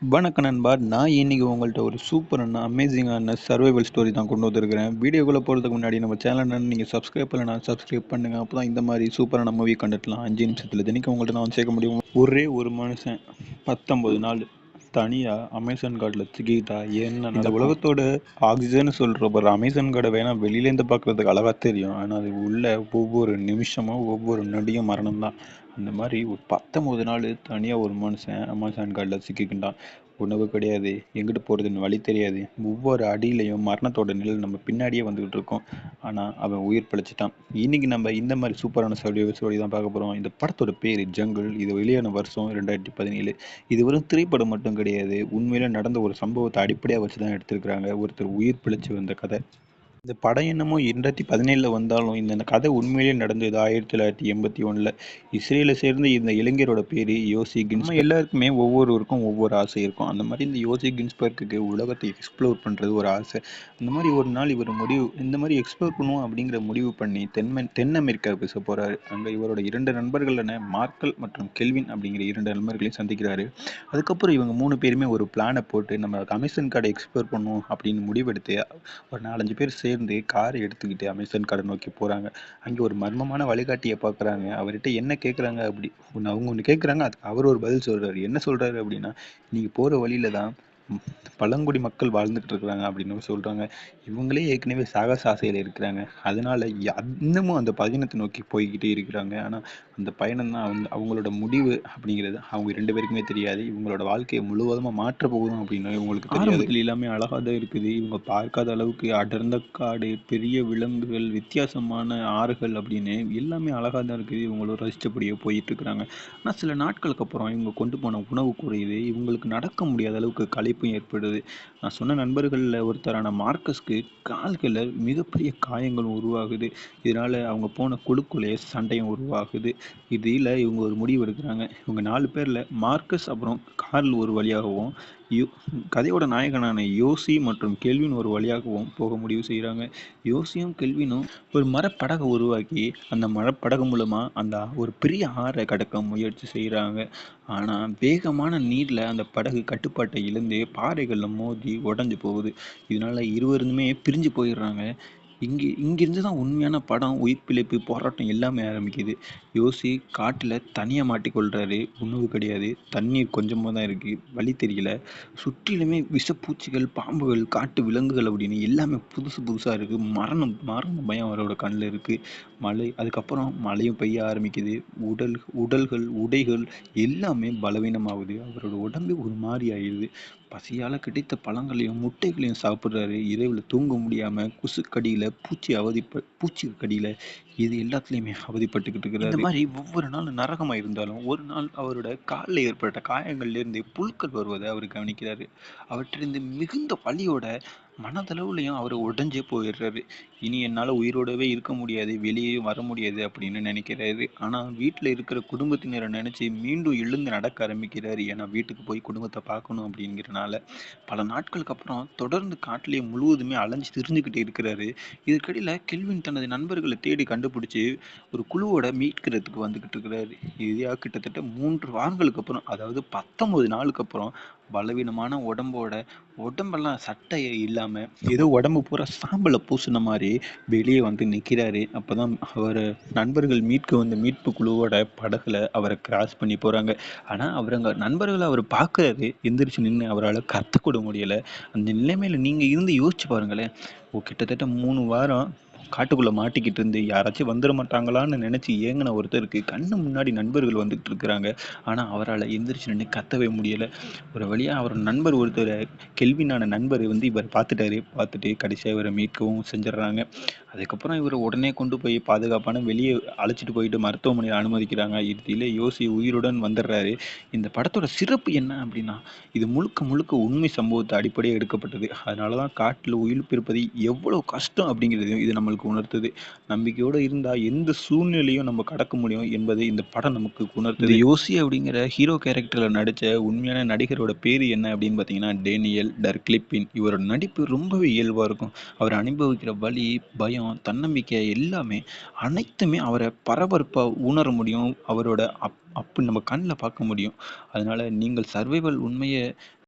வணக்கம் நண்பா. நான் இன்னைக்கு உங்கள்ட்ட ஒரு சூப்பரான, அமேசிங்கான சர்வைவல் ஸ்டோரி தான் கொண்டு வந்திருக்கிறேன். வீடியோக்குள்ள போறதுக்கு முன்னாடி நம்ம சேனல நீங்க சப்ஸ்கிரைப் பண்ணலனா சப்ஸ்கிரைப் பண்ணுங்க. அப்பதான் இந்த மாரி சூப்பரான மூவி கண்டென்ட்லாம் 5 நிமிஷத்துல தினைக்கும் உங்கள்ட்ட நான் வந்து சேர்க்க முடியும். ஒரே ஒரு மனுஷன் 19 நாள் தனியா அமேசான் காட்டுல சிக்கிக்கிட்டா என்ன இந்த உலகத்தோட ஆக்சிஜன் சொல்ற ஒரு அமேசான் காடை வேணா வெளியில இருந்து பார்க்கறதுக்கு அழகா தெரியும். ஆனா அது உள்ள ஒவ்வொரு நிமிஷமும் ஒவ்வொரு நொடியும் மரணம் தான். அந்த மாதிரி ஒரு 19 நாள் தனியா ஒரு மனுஷன் அமேசான் காட்டுல சிக்கிக்கிட்டான். உணவு கிடையாது, எங்கிட்டு போறதுன்னு வழி தெரியாது. ஒவ்வொரு அடியிலையும் மரணத்தோட நிழல் நம்ம பின்னாடியே வந்துகிட்டு இருக்கோம். ஆனா அவன் உயிர் பிழைச்சிட்டான். இன்னைக்கு நம்ம இந்த மாதிரி சூப்பரான ஸ்டோரி தான் பார்க்க போறோம். இந்த படத்தோட பேரு ஜங்கிள். இது வெளியான வருஷம் 2017. இது வெறும் திரைப்படம் மட்டும் கிடையாது. உண்மையில நடந்த ஒரு சம்பவத்தை அடிப்படையா வச்சுதான் எடுத்திருக்கிறாங்க. ஒருத்தர் உயிர் பிழைச்சு வந்த கதை. இந்த படம் என்னமோ 2017 வந்தாலும் இந்த கதை உண்மையிலேயே நடந்தது 1981. இஸ்ரேலை சேர்ந்த இந்த இளைஞரோட பேரு யோசி கின்ஸ்பர்க். நம்ம எல்லாருக்குமே ஒவ்வொருவருக்கும் ஒவ்வொரு ஆசை இருக்கும். அந்த மாதிரி இந்த யோசி கின்ஸ்பர்க்கு உலகத்தை எக்ஸ்ப்ளோர் பண்றது ஒரு ஆசை. அந்த மாதிரி ஒரு நாள் இவர் இந்த மாதிரி எக்ஸ்ப்ளோர் பண்ணுவோம் அப்படிங்கிற முடிவு பண்ணி தென் அமெரிக்காவுக்கு போறாரு. அங்க இவரோட 2 நண்பர்களான மார்க்கல் மற்றும் கெல்வின் அப்படிங்கிற 2 நண்பர்களையும் சந்திக்கிறாரு. அதுக்கப்புறம் இவங்க 3 பேருமே ஒரு பிளானை போட்டு நம்ம அமேசான் காடை எக்ஸ்ப்ளோர் பண்ணுவோம் அப்படின்னு முடிவெடுத்து ஒரு 4-5 பேர் சேர்ந்து காரை எடுத்துக்கிட்டு அமேசான் காடை நோக்கி போறாங்க. அங்க ஒரு மர்மமான வழிகாட்டியை பார்க்குறாங்க. அவர்கிட்ட என்ன கேட்குறாங்க அவங்க ஒன்று கேட்குறாங்க. அதுக்கு அவர் ஒரு பதில் சொல்றாரு. என்ன சொல்றாரு அப்படின்னா, நீங்க போற வழியில தான் பழங்குடி மக்கள் வாழ்ந்துகிட்டு இருக்கிறாங்க அப்படின்னு சொல்றாங்க. இவங்களே ஏற்கனவே சாகச ஆசையில இருக்கிறாங்க. அதனால இன்னமும் அந்த பயணத்தை நோக்கி போய்கிட்டே இருக்கிறாங்க. ஆனா அந்த பயணம் தான் அவங்களோட முடிவு அப்படிங்கிறது அவங்க 2 பேருக்குமே தெரியாது. இவங்களோட வாழ்க்கையை முழுவதுமா மாற்ற போகுதும் அப்படின்னு இவங்களுக்கு தெரியாது. ஆரம்பத்தில் எல்லாமே அழகா தான் இருக்குது. இவங்க பார்க்காத அளவுக்கு அடர்ந்த காடு, பெரிய விலங்குகள், வித்தியாசமான ஆறுகள் அப்படின்னு எல்லாமே அழகா தான் இருக்குது. இவங்களும் ரசிச்சபடியே போயிட்டு இருக்கிறாங்க. ஆனா சில நாட்களுக்கு அப்புறம் இவங்க கொண்டு போன உணவு குறையுது. இவங்களுக்கு நடக்க முடியாத அளவுக்கு களைப்பும் ஏற்படுது. நான் சொன்ன நண்பர்கள்ல ஒருத்தரான மார்க்கஸ்க்கு கால்கள்ல மிகப்பெரிய காயங்கள் உருவாகுது. இதனால அவங்க போன குழுக்குள்ளேயே சண்டையும் உருவாகுது. இதில் இவங்க ஒரு முடிவு எடுக்கிறாங்க. இவங்க 4 பேர்ல மார்க்கஸ் அப்புறம் கார்ல் ஒரு வழியாகவும், யோ கதையோட நாயகனான யோசி மற்றும் கெல்வின் ஒரு வழியாகவும் போக முடிவு செய்கிறாங்க. யோசியும் கெல்வினும் ஒரு மரப்படகை உருவாக்கி அந்த மரப்படகு மூலமா அந்த ஒரு பெரிய ஆறை கடக்க முயற்சி செய்கிறாங்க. ஆனா வேகமான நீர்ல அந்த படகு கட்டுப்பாட்டை இழந்து பாறைகள்ல மோதி உடைஞ்சு போகுது. இதனால இருவருமே பிரிஞ்சு போயிடுறாங்க. இங்கிருந்து தான் உண்மையான படம், உயிர் பிழைப்பு போராட்டம் எல்லாமே ஆரம்பிக்குது. யோசி காட்டுல தனியா மாட்டிக்கொள்றாரு. உணவு கிடையாது, தண்ணீர் கொஞ்சமா தான் இருக்கு, வழி தெரியல. சுற்றிலுமே விஷப்பூச்சிகள், பாம்புகள், காட்டு விலங்குகள் அப்படின்னு எல்லாமே புதுசு புதுசா இருக்கு. மரணம் மரண பயம் அவரோட கண்ணில் இருக்கு. அதுக்கப்புறம் மழையும் பெய்ய ஆரம்பிக்குது. உடல்கள், உடைகள் எல்லாமே பலவீனமாகுது. அவரோட உடம்பு ஒரு மாதிரி ஆயிடுது. பசியால கிடைத்த பழங்களையும் முட்டைகளையும் சாப்பிட்றாரு. இரவில் தூங்க முடியாம கொசுக்கடியில பூச்சி கடியில இது எல்லாத்துலேயுமே அவதிப்பட்டுக்கிட்டு இருக்கிறாரு. இந்த மாதிரி ஒவ்வொரு நாளும் நரகமா இருந்தாலும் ஒரு நாள் அவரோட காலில் ஏற்பட்ட காயங்கள்லேருந்து புழுக்கள் வருவதை அவர் கவனிக்கிறாரு. அவற்றிலிருந்து மிகுந்த வலியோட மனதளவுலையும் அவர் உடைஞ்சே போயிடுறாரு. இனி என்னால் உயிரோடவே இருக்க முடியாது, வெளியே வர முடியாது அப்படின்னு நினைக்கிறாரு. ஆனால் வீட்டில் இருக்கிற குடும்பத்தினரை நினச்சி மீண்டும் எழுந்து நடக்க ஆரம்பிக்கிறாரு. ஏன்னா வீட்டுக்கு போய் குடும்பத்தை பார்க்கணும் அப்படிங்கிறனால பல நாட்களுக்கு அப்புறம் தொடர்ந்து காட்டிலேயே முழுவதுமே அலைஞ்சு திரிஞ்சுக்கிட்டு இருக்கிறாரு. இதற்கிடையில் கெல்வின் தனது நண்பர்களை தேடி கண்டுபிடிச்சி ஒரு குழுவோட மீட்கிறதுக்கு வந்துகிட்டு இருக்கிறாரு. இதையா கிட்டத்தட்ட 3 வாரங்களுக்கு அப்புறம், அதாவது 19 நாளுக்கு அப்புறம் பலவீனமான உடம்பெல்லாம் சட்டையே இல்லாம ஏதோ உடம்பு பூரா சாம்பலை பூசின மாதிரி வெளியே வந்து நிற்கிறாரு. அப்பதான் அவர் நண்பர்கள் மீட்க வந்த மீட்பு குழுவோட படகுல அவரை கிராஸ் பண்ணி போறாங்க. ஆனா அவருங்க நண்பர்களை அவர் பார்க்கறாரு. எந்திரிச்சு நின்று அவரால் கத்தக்கூட முடியல. அந்த நிலைமையில நீங்க இருந்து யோசிச்சு பாருங்களேன். கிட்டத்தட்ட 3 வாரம் காட்டுக்குள்ள மாட்டிக்கிட்டு இருந்து யாராச்சும் வந்துட மாட்டாங்களான்னு நினைச்சு ஏங்கின ஒருத்தருக்கு கண்ணு முன்னாடி நண்பர்கள் வந்துட்டு இருக்கிறாங்க. ஆனா அவரால் எந்திரிச்சு நின்று கத்தவே முடியல. ஒரு வழியா அவர் நண்பர் ஒருத்தர், கெல்வினான நண்பர் வந்து இவர் பார்த்துட்டு கடைசியாக இவரை மீட்கவும் செஞ்சிடறாங்க. அதுக்கப்புறம் இவர் உடனே கொண்டு போய் பாதுகாப்பான வெளியே அழைச்சிட்டு போயிட்டு மருத்துவமனையில் அனுமதிக்கிறாங்க. இறுதியில் யோசி உயிருடன் வந்துடுறாரு. இந்த படத்தோட சிறப்பு என்ன அப்படின்னா, இது முழுக்க முழுக்க உண்மை சம்பவத்தை அடிப்படையாக எடுக்கப்பட்டது. அதனால தான் காட்டில் உயிர் பிறப்பது எவ்வளோ கஷ்டம் அப்படிங்கிறதையும் இது நம்மளுக்கு உணர்த்துது. நம்பிக்கையோடு இருந்தால் எந்த சூழ்நிலையும் நம்ம கடக்க முடியும் என்பதை இந்த படம் நமக்கு உணர்த்துது. இந்த யோசி அப்படிங்கிற ஹீரோ கேரக்டரில் நடித்த உண்மையான நடிகரோட பேர் என்ன அப்படின்னு பார்த்தீங்கன்னா, டேனியல் டர்க்லிப்பின். இவரோட நடிப்பு ரொம்பவே இயல்பாக இருக்கும். அவர் அனுபவிக்கிற வலி, பயம், தன்னம்பிக்கை எல்லாமே அனைத்துமே அவரை பரபரப்பா உணர முடியும். அவரோட அப்படி நம்ம கண்ணில் பார்க்க முடியும். அதனால நீங்கள் சர்வைவல் உண்மையை